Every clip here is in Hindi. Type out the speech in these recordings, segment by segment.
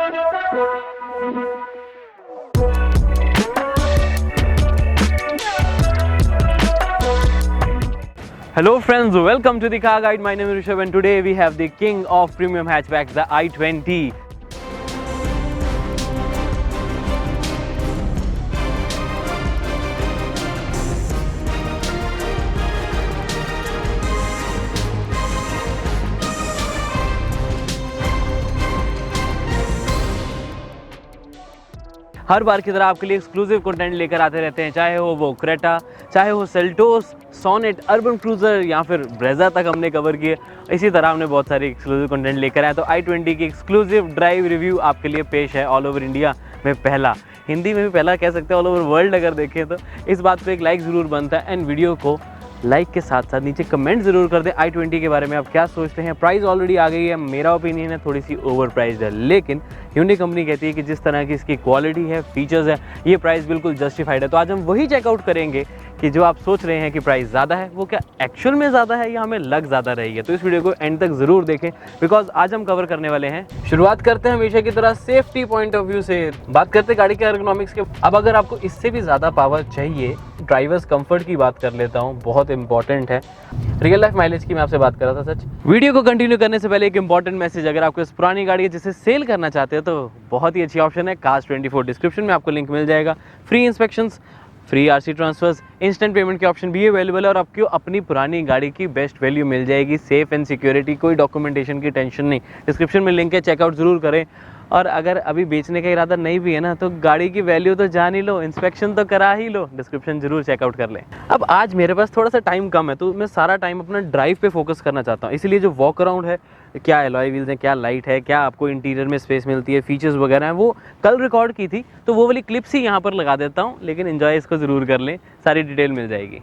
Hello friends, welcome to the Car Guide. My name is Rishabh and today we have the king of premium hatchbacks, the i20. हर बार की तरह आपके लिए एक्सक्लूसिव कंटेंट लेकर आते रहते हैं, चाहे हो वो क्रेटा, चाहे हो सेल्टोस, सोनेट, अर्बन क्रूजर या फिर ब्रेजा तक हमने कवर किए। इसी तरह हमने बहुत सारे एक्सक्लूसिव कंटेंट लेकर आए। तो i20 की एक्सक्लूसिव ड्राइव रिव्यू आपके लिए पेश है। ऑल ओवर इंडिया में पहला, हिंदी में भी पहला कह सकते हैं, ऑल ओवर वर्ल्ड अगर देखें तो। इस बात पे एक लाइक ज़रूर बनता है एंड वीडियो को लाइक के साथ साथ नीचे कमेंट ज़रूर कर दें i20 के बारे में आप क्या सोचते हैं। प्राइस ऑलरेडी आ गई है, मेरा ओपिनियन है थोड़ी सी ओवर प्राइस्ड है, लेकिन Hyundai कंपनी कहती है कि जिस तरह की इसकी क्वालिटी है, फीचर्स है, ये प्राइस बिल्कुल जस्टिफाइड है। तो आज हम वही चेकआउट करेंगे कि जो आप सोच रहे हैं कि प्राइस ज़्यादा है, वो क्या एक्चुअल में ज़्यादा है या हमें लग ज़्यादा रही है। तो इस वीडियो को एंड तक ज़रूर देखें, बिकॉज आज हम कवर करने वाले हैं। शुरुआत करते हैं हमेशा की तरह सेफ्टी पॉइंट ऑफ व्यू से। बात करते हैं गाड़ी के एर्गोनॉमिक्स के। अब अगर आपको इससे भी ज़्यादा पावर चाहिए, ड्राइवर्स कंफर्ट की बात कर लेता हूँ, बहुत इंपॉर्टेंट है। रियल लाइफ माइलेज की मैं आपसे बात कर रहा था सच। वीडियो को कंटिन्यू करने से पहले एक इंपॉर्टेंट मैसेज, अगर आपको इस पुरानी गाड़ी है जिसे सेल करना चाहते हो तो बहुत ही अच्छी ऑप्शन है Cars24। डिस्क्रिप्शन में आपको लिंक मिल जाएगा। Free inspections, free RC transfers, instant payment के ऑप्शन भी अवेलेबल है और आपको अपनी पुरानी गाड़ी की बेस्ट वैल्यू मिल जाएगी, सेफ एंड सिक्योरिटी, कोई डॉक्यूमेंटेशन की टेंशन नहीं। डिस्क्रिप्शन में लिंक है, चेकआउट ज़रूर करें। और अगर अभी बेचने का इरादा नहीं भी है ना, तो गाड़ी की वैल्यू तो जान ही लो, इंस्पेक्शन तो करा ही लो, डिस्क्रिप्शन जरूर चेकआउट कर लें। अब आज मेरे पास थोड़ा सा टाइम कम है, तो मैं सारा टाइम अपना ड्राइव पे फोकस करना चाहता हूँ। इसीलिए जो वॉक अराउंड है, क्या एलॉय व्हील्स हैं, क्या लाइट है, क्या आपको इंटीरियर में स्पेस मिलती है, फीचर्स वगैरह हैं, वो कल रिकॉर्ड की थी, तो वो वाली क्लिप्स ही यहाँ पर लगा देता हूँ। लेकिन एंजॉय इसको ज़रूर कर लें, सारी डिटेल मिल जाएगी।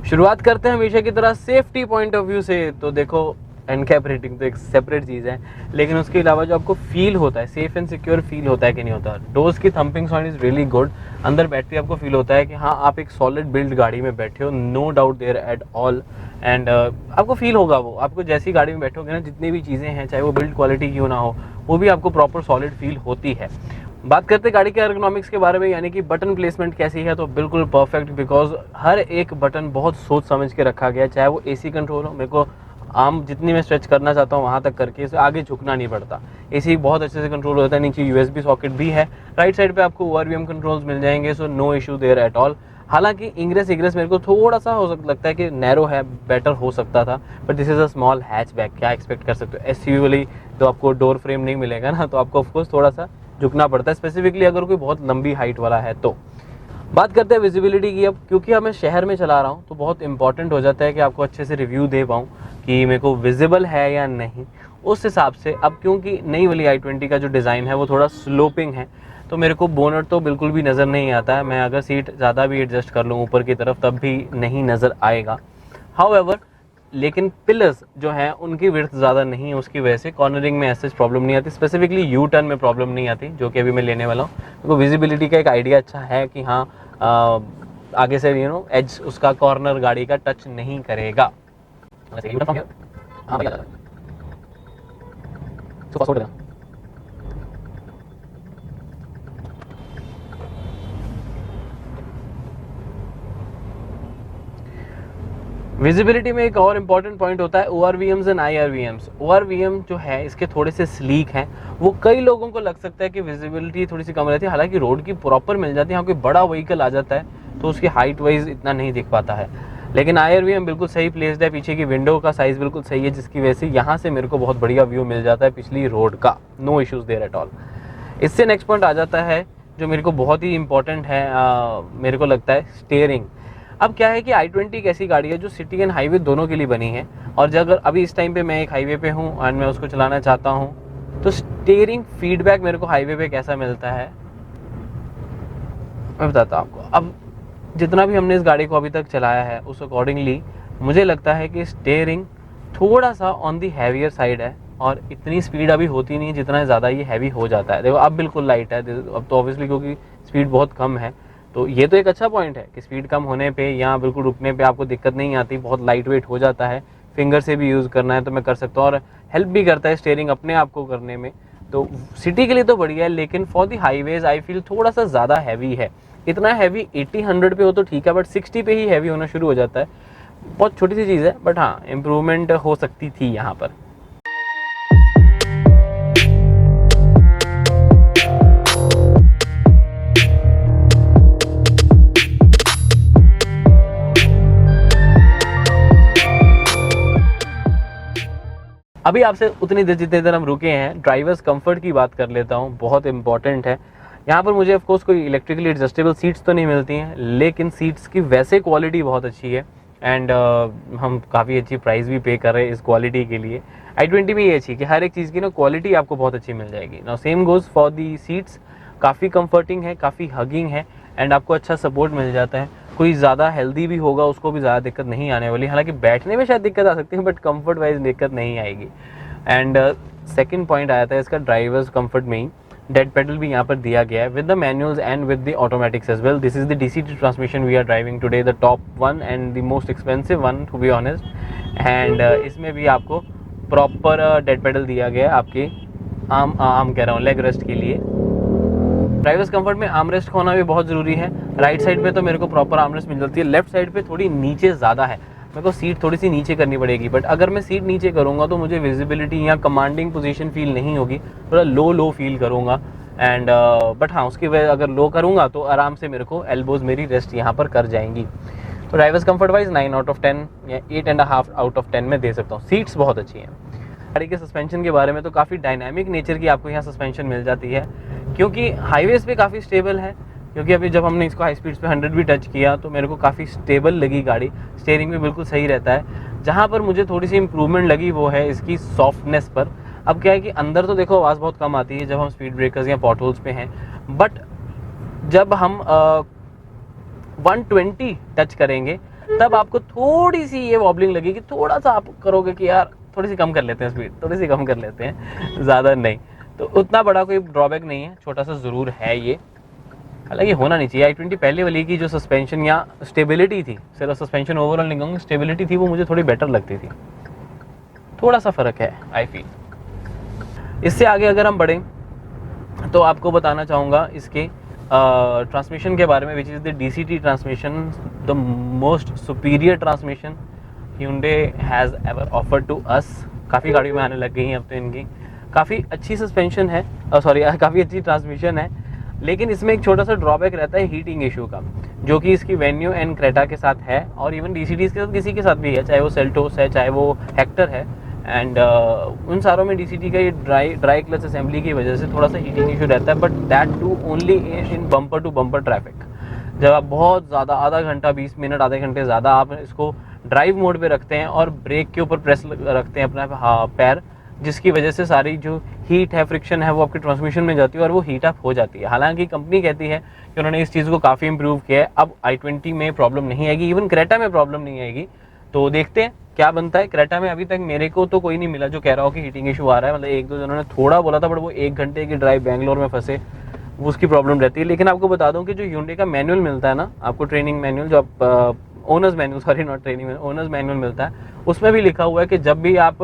शुरुआत करते हैं हमेशा की तरह सेफ्टी पॉइंट ऑफ व्यू से। तो देखो, एंड कैप रेटिंग तो एक सेपरेट चीज़ है, लेकिन उसके अलावा जो आपको फील होता है, सेफ एंड सिक्योर फील होता है कि नहीं होता। डोर्स की thumping sound is really good. अंदर बैठते आपको फील होता है कि हाँ, आप एक सॉलिड बिल्ड गाड़ी में बैठे हो, no doubt there at all. And आपको फील होगा, वो आपको जैसी गाड़ी में बैठोगे ना, जितनी भी चीज़ें हैं, चाहे वो बिल्ड क्वालिटी क्यों ना हो, वो भी आपको प्रॉपर सॉलिड फील होती है। बात करते हैं गाड़ी के एर्गोनॉमिक्स के बारे में, यानी कि बटन प्लेसमेंट कैसी है, तो बिल्कुल परफेक्ट, बिकॉज हर एक बटन बहुत सोच समझ के रखा गया है। चाहे वो एसी कंट्रोल हो, मेरे को आम जितनी मैं स्ट्रेच करना चाहता हूँ वहाँ तक करके इसे आगे झुकना नहीं पड़ता। एसी बहुत अच्छे से कंट्रोल होता है, नीचे यूएसबी सॉकेट भी है। राइट साइड पे आपको ओआरवीएम कंट्रोल्स मिल जाएंगे, so no issue there at all. हालांकि इंग्रेस मेरे को थोड़ा सा लगता है कि नैरो है, बेटर हो सकता था, but this is a small hatchback, क्या एक्सपेक्ट कर सकते हो। एसयूवी वाली तो आपको डोर फ्रेम नहीं मिलेगा ना, तो आपको ऑफकोर्स थोड़ा सा झुकना पड़ता है, स्पेसिफिकली अगर कोई बहुत लंबी हाइट वाला है तो। बात करते हैं विजिबिलिटी की। अब क्योंकि अब मैं शहर में चला रहा हूँ, तो बहुत इंपॉर्टेंट हो जाता है कि आपको अच्छे से रिव्यू दे पाऊँ कि मेरे को विजिबल है या नहीं। उस हिसाब से अब क्योंकि नई वाली i20 का जो डिज़ाइन है वो थोड़ा स्लोपिंग है, तो मेरे को बोनट तो बिल्कुल भी नज़र नहीं आता है। मैं अगर सीट ज़्यादा भी एडजस्ट कर लूँ ऊपर की तरफ, तब भी नहीं नज़र आएगा। हाउएवर, लेकिन पिलर्स जो हैं उनकी विड्थ ज़्यादा नहीं है, उसकी वजह से कॉर्नरिंग में ऐसे प्रॉब्लम नहीं आती, स्पेसिफिकली यू टर्न में प्रॉब्लम नहीं आती, जो कि अभी मैं लेने वाला हूँ। तो विजिबिलिटी का एक आइडिया अच्छा है कि हाँ, आगे से एज उसका कॉर्नर गाड़ी का टच नहीं करेगा। विजिबिलिटी में एक और इम्पॉर्टेंट पॉइंट होता है ORVMs एंड IRVMs। ORVM जो है इसके थोड़े से स्लीक हैं, वो कई लोगों को लग सकता है कि विजिबिलिटी थोड़ी सी कम रहती है, हालांकि रोड की प्रॉपर मिल जाती है। यहाँ कोई बड़ा व्हीकल आ जाता है तो उसकी हाइट वाइज इतना नहीं दिख पाता है, लेकिन IRVM बिल्कुल सही प्लेस्ड है। पीछे की विंडो का साइज़ बिल्कुल सही है, जिसकी वजह से यहाँ से मेरे को बहुत बढ़िया व्यू मिल जाता है पिछली रोड का, no issues there at all. इससे नेक्स्ट पॉइंट आ जाता है जो मेरे को बहुत ही इंपॉर्टेंट है, मेरे को लगता है स्टीयरिंग। अब क्या है कि i20 एक ऐसी गाड़ी है जो सिटी एंड हाईवे दोनों के लिए बनी है, और जब अगर अभी इस टाइम पे मैं एक हाईवे पे हूँ एंड मैं उसको चलाना चाहता हूँ, तो स्टीयरिंग फीडबैक मेरे को हाईवे पे कैसा मिलता है मैं बताता हूँ आपको। अब जितना भी हमने इस गाड़ी को अभी तक चलाया है, उस अकॉर्डिंगली मुझे लगता है कि स्टीयरिंग थोड़ा सा ऑन दी हैवियर साइड है और इतनी स्पीड अभी होती नहीं जितना ज़्यादा ये हैवी हो जाता है। देखो अब बिल्कुल लाइट है, अब तो ऑब्वियसली क्योंकि स्पीड बहुत कम है, तो ये तो एक अच्छा पॉइंट है कि स्पीड कम होने पे या बिल्कुल रुकने पे आपको दिक्कत नहीं आती, बहुत लाइट वेट हो जाता है। फिंगर से भी यूज़ करना है तो मैं कर सकता हूँ, और हेल्प भी करता है स्टीयरिंग अपने आप को करने में। तो सिटी के लिए तो बढ़िया है, लेकिन for the highways I feel थोड़ा सा ज़्यादा हैवी है। इतना हैवी 80-100 पे हो तो ठीक है, बट 60 पे ही हैवी होना शुरू हो जाता है। बहुत छोटी सी चीज़ है, बट हाँ इम्प्रूवमेंट हो सकती थी यहाँ पर। अभी आपसे उतनी देर जितनी देर हम रुके हैं, ड्राइवर्स कंफर्ट की बात कर लेता हूँ, बहुत इंपॉर्टेंट है। यहाँ पर मुझे ऑफकोर्स कोई इलेक्ट्रिकली एडजस्टेबल सीट्स तो नहीं मिलती हैं, लेकिन सीट्स की वैसे क्वालिटी बहुत अच्छी है। एंड हम काफ़ी अच्छी प्राइस भी पे कर रहे हैं इस क्वालिटी के लिए। i20 में ये अच्छी कि हर एक चीज़ की ना क्वालिटी आपको बहुत अच्छी मिल जाएगी। Now same goes for the seats, काफ़ी कंफर्टिंग है, काफ़ी हगिंग है, एंड आपको अच्छा सपोर्ट मिल जाता है। कोई ज़्यादा हेल्दी भी होगा उसको भी ज़्यादा दिक्कत नहीं आने वाली, हालांकि बैठने में शायद दिक्कत आ सकती है, बट कंफर्ट वाइज दिक्कत नहीं आएगी। एंड सेकंड पॉइंट आया था इसका ड्राइवर्स कंफर्ट में ही, डेड पेडल भी यहाँ पर दिया गया है with the manuals and with the automatics as well. This is the DCT transmission we are driving today, the top one and the most expensive one to be honest. And इसमें भी आपको प्रॉपर डेड पेडल दिया गया है आपके आर्म कह रहा हूँ, लेग रेस्ट के लिए। ड्राइवर्स कंफर्ट में आर्म रेस्ट होना भी बहुत ज़रूरी है। राइट साइड पे तो मेरे को प्रॉपर आर्म रेस्ट मिल जाती है, लेफ्ट साइड पे थोड़ी नीचे ज़्यादा है, मेरे को सीट थोड़ी सी नीचे करनी पड़ेगी। बट अगर मैं सीट नीचे करूँगा तो मुझे विजिबिलिटी या कमांडिंग पोजीशन फील नहीं होगी, थोड़ा लो फील करूँगा। एंड बट हाँ, उसकी वजह अगर लो करूँगा तो आराम से मेरे को एल्बोज मेरी रेस्ट यहाँ पर कर जाएंगी। तो drivers comfort wise 9 out of 10 या 8.5 आउट ऑफ 10 में दे सकता हूँ। सीट्स बहुत अच्छी हैं। गाड़ी के सस्पेंशन के बारे में तो काफ़ी डायनामिक नेचर की आपको यहाँ सस्पेंशन मिल जाती है, क्योंकि हाईवेज पे काफ़ी स्टेबल है। क्योंकि अभी जब हमने इसको हाई स्पीड्स पे 100 भी टच किया तो मेरे को काफ़ी स्टेबल लगी गाड़ी, स्टीयरिंग में बिल्कुल सही रहता है। जहाँ पर मुझे थोड़ी सी इंप्रूवमेंट लगी वो है इसकी सॉफ्टनेस पर। अब क्या है कि अंदर तो देखो आवाज़ बहुत कम आती है जब हम स्पीड ब्रेकर्स या पॉटहोल्स पे हैं, बट जब हम 120 टच करेंगे तब आपको थोड़ी सी ये वॉबलिंग लगेगी, थोड़ा सा आप करोगे कि यार थोड़ी सी कम कर लेते हैं स्पीड, थोड़ी सी कम कर लेते हैं, ज़्यादा नहीं। तो उतना बड़ा कोई ड्रॉबैक नहीं है, छोटा सा ज़रूर है ये, हालांकि होना नहीं चाहिए। i20 पहले वाली की जो सस्पेंशन या स्टेबिलिटी थी, सिर्फ सस्पेंशन ओवरऑल नहीं कहूँगा, स्टेबिलिटी थी वो मुझे थोड़ी बेटर लगती थी, थोड़ा सा फ़र्क है आई फील। इससे आगे अगर हम बढ़ें तो आपको बताना चाहूँगा इसके ट्रांसमिशन के बारे में, which is the DCT transmission, the most superior transmission Hyundai has ever offered to us. काफ़ी गाड़ियों में आने लग गई हैं अब तो इनकी। काफ़ी अच्छी सस्पेंशन है, सॉरी काफ़ी अच्छी ट्रांसमिशन है, लेकिन इसमें एक छोटा सा ड्रॉबैक रहता है हीटिंग इशू का, जो कि इसकी वेन्यू एंड क्रेटा के साथ है, और इवन DCTs के साथ किसी के साथ भी है, चाहे वो सेल्टोस है चाहे वो हेक्टर है। एंड उन सारों में DCT का ये ड्राई क्लच असेंबली की वजह से थोड़ा सा हीटिंग इशू रहता है, but that too only in bumper to bumper traffic. जब आप बहुत ज़्यादा आधा घंटा 20 मिनट आधे घंटे ज़्यादा आप इसको ड्राइव मोड पे रखते हैं और ब्रेक के ऊपर प्रेस रखते हैं अपना पैर, जिसकी वजह से सारी जो हीट है, फ्रिक्शन है, वो आपके ट्रांसमिशन में जाती है और वो हीट अप हो जाती है। हालांकि कंपनी कहती है कि उन्होंने इस चीज़ को काफ़ी इंप्रूव किया है, अब i20 में प्रॉब्लम नहीं आएगी, इवन क्रेटा में प्रॉब्लम नहीं आएगी। तो देखते हैं क्या बनता है। क्रेटा में अभी तक मेरे को तो कोई नहीं मिला जो कह रहा हो कि हीटिंग इशू आ रहा है, मतलब एक दो जनों ने थोड़ा बोला था, बट वो 1 घंटे की ड्राइव बेंगलोर में फंसे, उसकी प्रॉब्लम रहती है। लेकिन आपको बता दूं कि जो Hyundai का मैनुअल मिलता है ना आपको, ट्रेनिंग मैनुअल, जो आप owners manual, sorry not training manual, owners manual मिलता है, उसमें भी लिखा हुआ है कि जब भी आप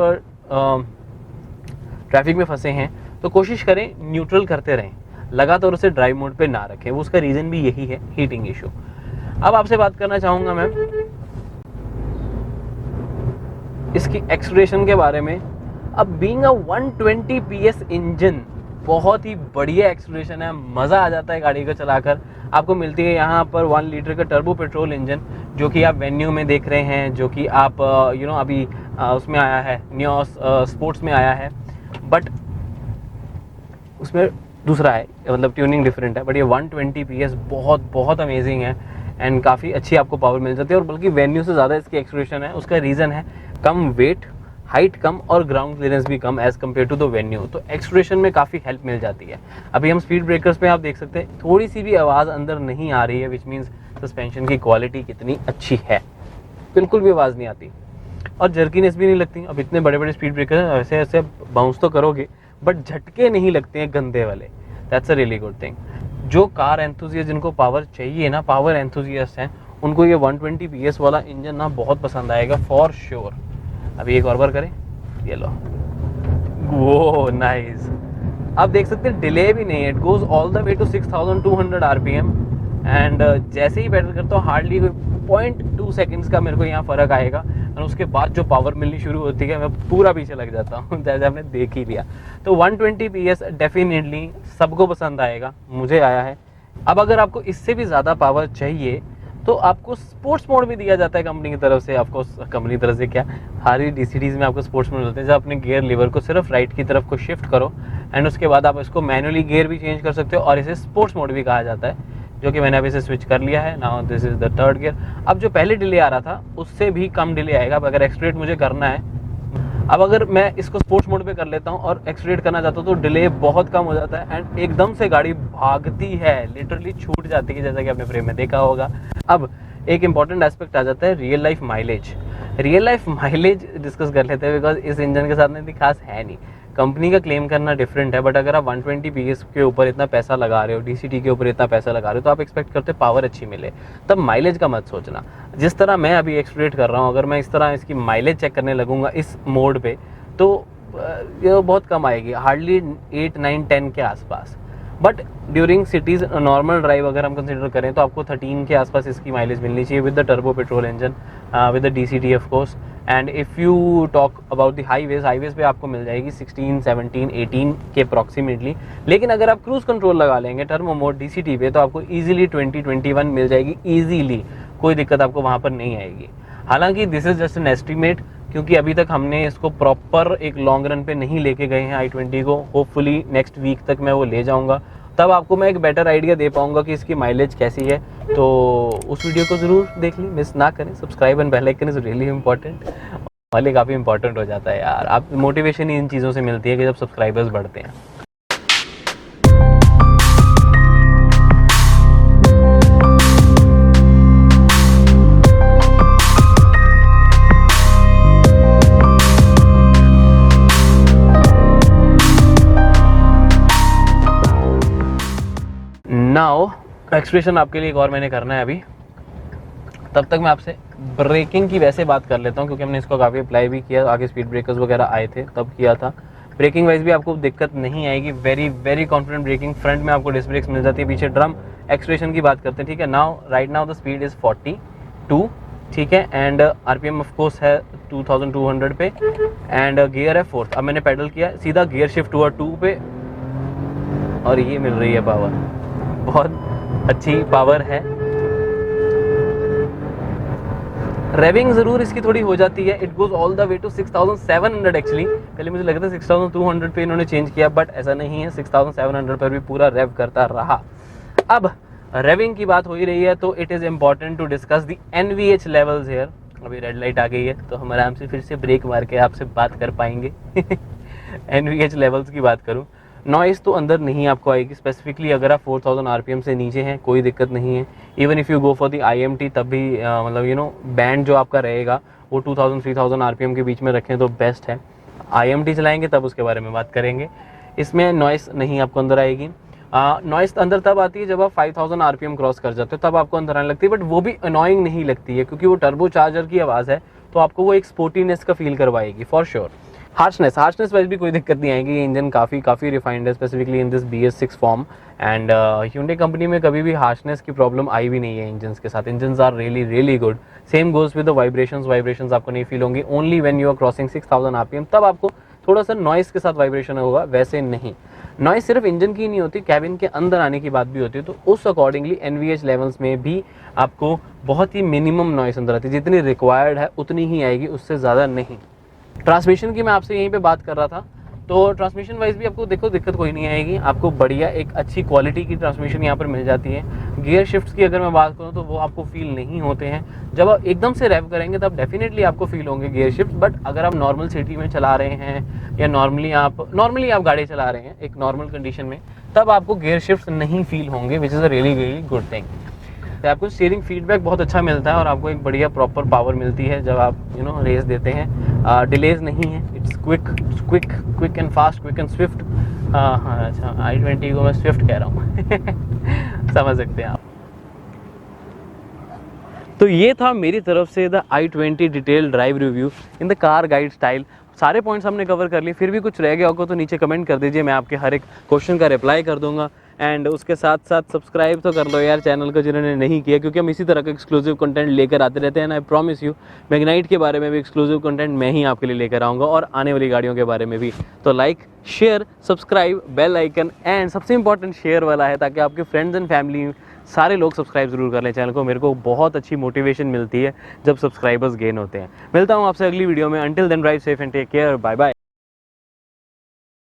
ट्रैफिक में फंसे हैं तो कोशिश करें न्यूट्रल करते रहें, लगातार उसे ड्राइव मोड पे ना रखें। वो उसका रीज़न भी यही है, हीटिंग इशू। अब आपसे बात करना चाहूँगा मैं इसकी एक्सलेरेशन के बारे में। अब बीइंग अ 120 PS इंजन, बहुत ही बढ़िया एक्सलेरेशन है, मज़ा आ जाता है गाड़ी को चलाकर। आपको मिलती है यहाँ पर 1 लीटर का टर्बो पेट्रोल इंजन, जो कि आप वेन्यू में देख रहे हैं, जो कि आप अभी उसमें आया है, नियोस स्पोर्ट्स में आया है, बट उसमें दूसरा है, मतलब ट्यूनिंग डिफरेंट है। बट ये 120 PS बहुत बहुत अमेजिंग है एंड काफ़ी अच्छी आपको पावर मिल जाती है, और बल्कि वेन्यू से ज़्यादा इसकी एक्सलेरेशन है। उसका रीज़न है कम वेट, हाइट कम और ग्राउंड क्लियरेंस भी कम as compare to the Venue, तो एक्सलेरेशन में काफ़ी हेल्प मिल जाती है। अभी हम स्पीड ब्रेकर्स में आप देख सकते हैं थोड़ी सी भी आवाज़ अंदर नहीं आ रही है, विच मीन्स सस्पेंशन की क्वालिटी कितनी अच्छी है, बिल्कुल भी आवाज़ नहीं आती। और जर्कीनेस भी नहीं लगती। अब इतने बड़े बड़े स्पीड ब्रेकर ऐसे ऐसे बाउंस तो करोगे बट झटके नहीं लगते हैं गंदे वाले। That's a really good thing. जो कार एंथुजियास्ट जिनको पावर चाहिए ना, पावर एंथुजियास्ट हैं, उनको ये 120 PS वाला इंजन ना बहुत पसंद आएगा फॉर श्योर। अभी एक और बार करें, ये लो, वो नाइस। आप देख सकते हैं डिले भी नहीं है, it goes all the way to 6200 RPM and जैसे ही पेडल करता हूँ हार्डली 0.2 सेकेंड्स का मेरे को यहाँ फ़र्क आएगा और उसके बाद जो पावर मिलनी शुरू होती है मैं पूरा पीछे लग जाता हूँ, जैसे आपने देख ही लिया। तो 120 PS डेफिनेटली सबको पसंद आएगा, मुझे आया है। अब अगर आपको इससे भी ज़्यादा पावर चाहिए तो आपको स्पोर्ट्स मोड भी दिया जाता है कंपनी की तरफ से। आपको कंपनी की तरफ से क्या, सारी DCTs में आपको स्पोर्ट्स मोड मिलते हैं, जब अपने गियर लीवर को सिर्फ राइट की तरफ को शिफ्ट करो एंड उसके बाद आप इसको मैनुअली गियर भी चेंज कर सकते हो और इसे स्पोर्ट्स मोड भी कहा जाता है, जो कि मैंने अभी इसे स्विच कर लिया है। Now this is the third gear. अब जो पहले डिले आ रहा था उससे भी कम डिले आएगा। अब अगर एक्सलेरेट मुझे करना है, अब अगर मैं इसको स्पोर्ट्स मोड पे कर लेता हूँ और एक्सलेरेट करना चाहता हूँ तो डिले बहुत कम हो जाता है एंड एकदम से गाड़ी भागती है, लिटरली छूट जाती है, जैसा कि आपने फ्रेम में देखा होगा। अब एक इंपॉर्टेंट एस्पेक्ट आ जाता है real life mileage. Real life mileage discuss कर लेते हैं बिकॉज इस इंजन के साथ में इतनी खास है नहीं। कंपनी का क्लेम करना डिफरेंट है, बट अगर आप 120 PS के ऊपर इतना पैसा लगा रहे हो, DCT के ऊपर इतना पैसा लगा रहे हो, तो आप एक्सपेक्ट करते हो पावर अच्छी मिले, तब माइलेज का मत सोचना। जिस तरह मैं अभी एक्सप्लोरेट कर रहा हूँ, अगर मैं इस तरह इसकी माइलेज चेक करने लगूंगा इस मोड पे तो ये बहुत कम आएगी, हार्डली 8, 9, 10 के आसपास। But during cities normal drive अगर हम कंसिडर करें तो आपको 13 के आसपास इसकी माइलेज मिलनी चाहिए with the turbo petrol engine, with the DCT of course. And if you talk about the highways पे आपको मिल जाएगी 16, 17, 18 के अप्रॉक्सीमेटली। लेकिन अगर आप क्रूज़ कंट्रोल लगा लेंगे टर्बो मोड DCT पे तो आपको ईजिली 20, 21 मिल जाएगी ईजीली, कोई दिक्कत आपको वहाँ पर नहीं आएगी। हालांकि this is just an estimate, क्योंकि अभी तक हमने इसको प्रॉपर एक लॉन्ग रन पे नहीं लेके गए हैं i20 को। होपफुली नेक्स्ट वीक तक मैं वो ले जाऊंगा, तब आपको मैं एक बेटर आइडिया दे पाऊंगा कि इसकी माइलेज कैसी है। तो उस वीडियो को ज़रूर देख ली, मिस ना करें। Subscribe and bell icon is really important, वाले काफ़ी इंपॉर्टेंट हो जाता है यार। आप मोटिवेशन ही इन चीज़ों से मिलती है कि जब सब्सक्राइबर्स बढ़ते हैं। नाउ एक्सप्रेशन आपके लिए एक और मैंने करना है अभी, तब तक मैं आपसे ब्रेकिंग की वैसे बात कर लेता हूँ, क्योंकि हमने इसको काफ़ी अप्लाई भी किया, आगे स्पीड ब्रेकर्स वगैरह आए थे तब किया था। ब्रेकिंग वाइज भी आपको दिक्कत नहीं आएगी, very very confident braking. Front में आपको डिस्क ब्रेक्स मिल जाती है, पीछे ड्रम। एक्सप्रेशन की बात करते हैं, ठीक है। Now right now the speed is 42, ठीक है, एंड RPM ऑफ कोर्स है 2200 पे एंड गियर है 4th। अब मैंने पेडल किया, सीधा गियर शिफ्ट हुआ 2 पे और ये मिल रही है पावर, बहुत अच्छी पावर है। रेविंग ज़रूर इसकी थोड़ी हो जाती है, it goes all the way to 6700 actually. पहले मुझे लगता है 6200 पे इन्होंने चेंज किया, बट ऐसा नहीं है, 6700 पर भी पूरा रेव करता रहा। अब रेविंग की बात हो ही रही है तो it is important to discuss the NVH levels here. अभी रेड लाइट आ गई है तो हम आराम से फिर से ब्रेक मार के आपसे बात कर पाएंगे। NVH लेवल्स की बात करूँ, नॉइज़ तो अंदर नहीं आपको आएगी। स्पेसिफिकली अगर आप 4000 RPM से नीचे हैं कोई दिक्कत नहीं है। Even if you go for the IMT तब भी मतलब यू नो बैंड जो आपका रहेगा वो 2000-3000 RPM के बीच में रखें तो बेस्ट है। IMT चलाएंगे तब उसके बारे में बात करेंगे। इसमें नॉइज़ नहीं आपको अंदर आएगी। नॉइज़ अंदर तब आती है जब आप 5000 RPM क्रॉस कर जाते हो, तब आपको अंदर आने लगती है, बट वो भी अनोइंग नहीं लगती है क्योंकि वो टर्बो चार्जर की आवाज़ है, तो आपको वो एक स्पोर्टीनेस का फील करवाएगी फॉर श्योर। हार्शनेस वाइज भी कोई दिक्कत नहीं आएगी। ये इंजन काफ़ी रिफाइंड है, specifically in this BS6 form. And Hyundai company में कभी भी हार्शनेस की प्रॉब्लम आई भी नहीं है इंजन्स के साथ। Engines are really good. Same goes with the vibrations आपको नहीं फील होंगी। Only when you are crossing 6000 RPM तब आपको थोड़ा सा नॉइस के साथ वाइब्रेशन होगा, वैसे नहीं। नॉइस सिर्फ इंजन की नहीं होती, कैबिन के अंदर आने की बात भी होती है, तो उस अकॉर्डिंगली NVH लेवल्स में भी आपको बहुत ही मिनिमम नॉइस अंदर आती है। जितनी रिक्वायर्ड है उतनी ही आएगी, उससे ज़्यादा नहीं। ट्रांसमिशन की मैं आपसे यहीं पे बात कर रहा था, तो ट्रांसमिशन वाइज भी आपको देखो दिक्कत कोई नहीं आएगी। आपको बढ़िया एक अच्छी क्वालिटी की ट्रांसमिशन यहाँ पर मिल जाती है। गियर शिफ्ट्स की अगर मैं बात करूँ तो वो आपको फील नहीं होते हैं। जब आप एकदम से रेव करेंगे तब डेफिनेटली आपको फील होंगे गियर शिफ्ट, बट अगर आप नॉर्मल सिटी में चला रहे हैं या नॉर्मली आप गाड़ी चला रहे हैं एक नॉर्मल कंडीशन में, तब आपको गियर शिफ्ट नहीं फील होंगे, which is a really good thing. सकते हैं। आपको स्टीयरिंग फीडबैक बहुत अच्छा मिलता है और आपको एक बढ़िया प्रॉपर पावर मिलती है जब आप रेस देते हैं। डिलेज नहीं है, it's quick and fast, quick and Swift. हाँ अच्छा, i20 को मैं स्विफ्ट कह रहा हूँ समझ सकते हैं आप। तो ये था मेरी तरफ से the i20 detail drive review in the car guide style. सारे पॉइंट्स हमने कवर कर लिए, फिर भी कुछ रह गया होगा तो नीचे कमेंट कर दीजिए, मैं आपके हर एक क्वेश्चन का रिप्लाई कर दूंगा। एंड उसके साथ साथ सब्सक्राइब तो कर लो यार चैनल को जिन्होंने नहीं किया, क्योंकि हम इसी तरह का एक्सक्लूसिव कंटेंट लेकर आते रहते हैं। आई प्रॉमिस यू मैग्नाइट के बारे में भी एक्सक्लूसिव कंटेंट मैं ही आपके लिए लेकर आऊँगा और आने वाली गाड़ियों के बारे में भी। तो like, share, subscribe, bell icon and सबसे इंपॉर्टेंट शेयर वाला है, ताकि आपके फ्रेंड्स एंड फैमिली सारे लोग सब्सक्राइब जरूर कर लें चैनल को। मेरे को बहुत अच्छी मोटिवेशन मिलती है जब सब्सक्राइबर्स गेन होते हैं। मिलता हूँ आपसे अगली वीडियो में। Until then drive safe and take care, bye bye.